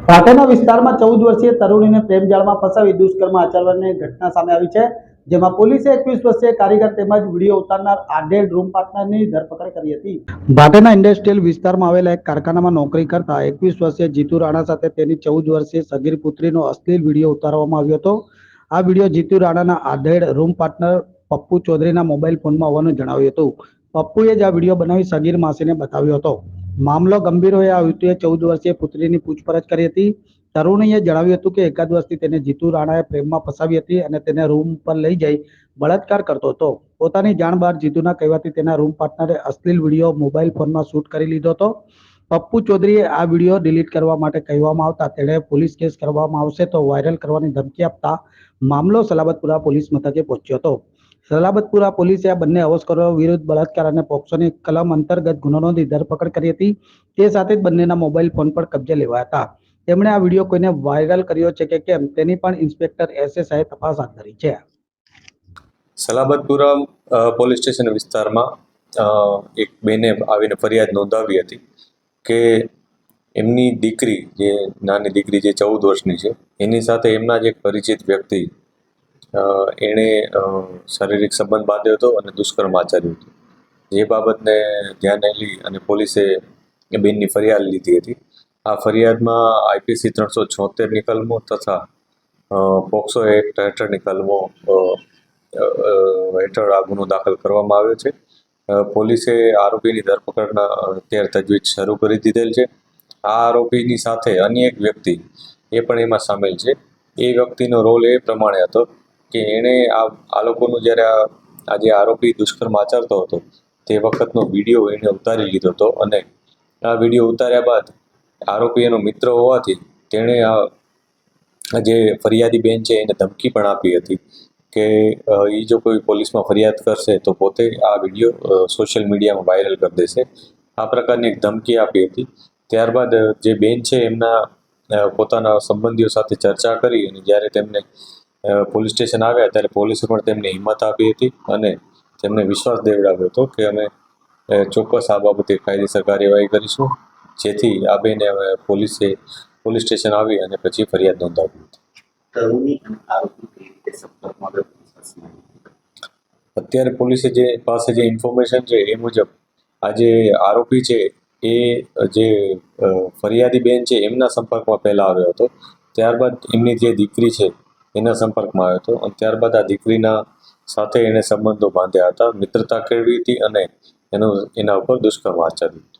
પાટણના વિસ્તારમાં 14 વર્ષીય તરુણીને પ્રેમજાળમાં ફસાવી દુષ્કર્મ આચરવાની ઘટના સામે આવી છે, જેમાં પોલીસે 21 વર્ષીય કારીગર તેમજ વિડીયો ઉતારનાર આધેડ રૂમ પાર્ટનરની ધરપકડ કરી હતી. પાટણના ઇન્ડસ્ટ્રીયલ વિસ્તારમાં આવેલા એક કારખાનામાં નોકરી કરતા 21 વર્ષીય જીતુ રાણા સાથે તેની 14 વર્ષીય સગીર પુત્રીનો અશ્લીલ વિડીયો ઉતારવામાં આવ્યો હતો. આ વિડીયો જીતુ રાણાના આધેડ રૂમ પાર્ટનર પપ્પુ ચૌધરીના મોબાઈલ ફોનમાં હોવાનું જણાવ્યું હતું. પપ્પુએ જ આ વિડીયો બનાવી સગીર માસીને બતાવ્યો હતો. મામલો ગંભીર હોય આ યુવતીએ 14 વર્ષીય પુત્રીની પૂછપરછ કરી હતી. તરુણીએ જણાવ્યું હતું કે એકાદ વર્ષથી તેને જીતુ રાણાએ પ્રેમમાં ફસાવી હતી અને તેને રૂમ પર લઈ જઈ બળાત્કાર કરતો હતો. પોતાની જાણ બહાર જીતુના કહેવાથી તેના રૂમ પાર્ટનરે અશ્લીલ વિડીયો મોબાઈલ ફોનમાં શૂટ કરી લીધો હતો. પપ્પુ ચૌધરીએ આ વિડીયો ડિલીટ કરવા માટે કહેવામાં આવતા તેણે પોલીસ કેસ કરવામાં આવશે તો વાયરલ કરવાની ધમકી આપતા મામલો સલાબતપુરા પોલીસ મથકે પહોંચ્યો હતો. સલાબતપુરા પોલીસે આ બંને અવસ્કરો વિરુદ્ધ બળાત્કાર અને પોક્સોની કલમ અંતર્ગત ગુનો નોંધી ધરપકડ કરી હતી. તે સાથે જ બંનેના મોબાઈલ ફોન પર કબજે લેવાયા હતા. તેમણે આ વિડીયો કોઈને વાયરલ કર્યો છે કે કેમ તેની પણ ઇન્સ્પેક્ટર એસએસઆઈએ તપાસ હાથ ધરી છે. સલાબતપુરા પોલીસ સ્ટેશન વિસ્તારમાં એક બેને આવીને ફરિયાદ નોંધાવી હતી કે એમની દીકરી, જે નાની દીકરી જે 14 વર્ષની છે, એની સાથે એમના જ એક પરિચિત વ્યક્તિ એણે શારીરિક સંબંધ બાંધ્યો હતો અને દુષ્કર્મ આચર્યું હતું. જે બાબતને ધ્યાને લઈ અને પોલીસે એ બેનની ફરિયાદ લીધી હતી. આ ફરિયાદમાં આઈપીસી 376ની કલમો તથા પોક્સો એક્ટ હેઠળની કલમો હેઠળ આ ગુનો દાખલ કરવામાં આવ્યો છે. પોલીસે આરોપીની ધરપકડના અત્યારે તજવીજ શરૂ કરી દીધેલ છે. આ આરોપીની સાથે અન્ય એક વ્યક્તિ એ પણ એમાં સામેલ છે. એ વ્યક્તિનો રોલ એ પ્રમાણે હતો કે એણે આ લોકોનું જ્યારે આ જે આરોપી દુષ્કર્મ આચરતો હતો તે વખતનો વિડીયો એણે ઉતારી લીધો હતો અને આ વિડીયો ઉતાર્યા બાદ આરોપી એનો મિત્ર હોવાથી તેણે આ જે ફરિયાદી બેન છે એને ધમકી પણ આપી હતી કે એ જો કોઈ પોલીસમાં ફરિયાદ કરશે તો પોતે આ વિડીયો સોશિયલ મીડિયામાં વાયરલ કરી દેશે. આ પ્રકારની એક ધમકી આપી હતી. ત્યારબાદ જે બેન છે એમના પોતાના સંબંધીઓ સાથે ચર્ચા કરી અને જ્યારે તેમને પોલીસ સ્ટેશન આવ્યા ત્યારે પોલીસે પણ તેમને હિંમત આપી હતી અને તેમને વિશ્વાસ દેવડાવ્યો હતો કે અમે ચોક્કસ આ બાબતે કાયદેસર કાર્યવાહી કરીશું, જેથી આ બેને પોલીસ સ્ટેશન આવી અને પછી ફરિયાદ નોંધાવી હતી. અત્યારે પોલીસે જે પાસે જે ઇન્ફોર્મેશન છે એ મુજબ આ જે આરોપી છે એ જે ફરિયાદી બેન છે એમના સંપર્કમાં પહેલાં આવ્યો હતો. ત્યારબાદ એમની જે દીકરી છે એના સંપર્કમાં આવ્યો હતો અને ત્યારબાદ આ દીકરીના સાથે એણે સંબંધો બાંધ્યા હતા, મિત્રતા કેળવી હતી અને એના ઉપર દુષ્કર્મ આચર્યું હતું.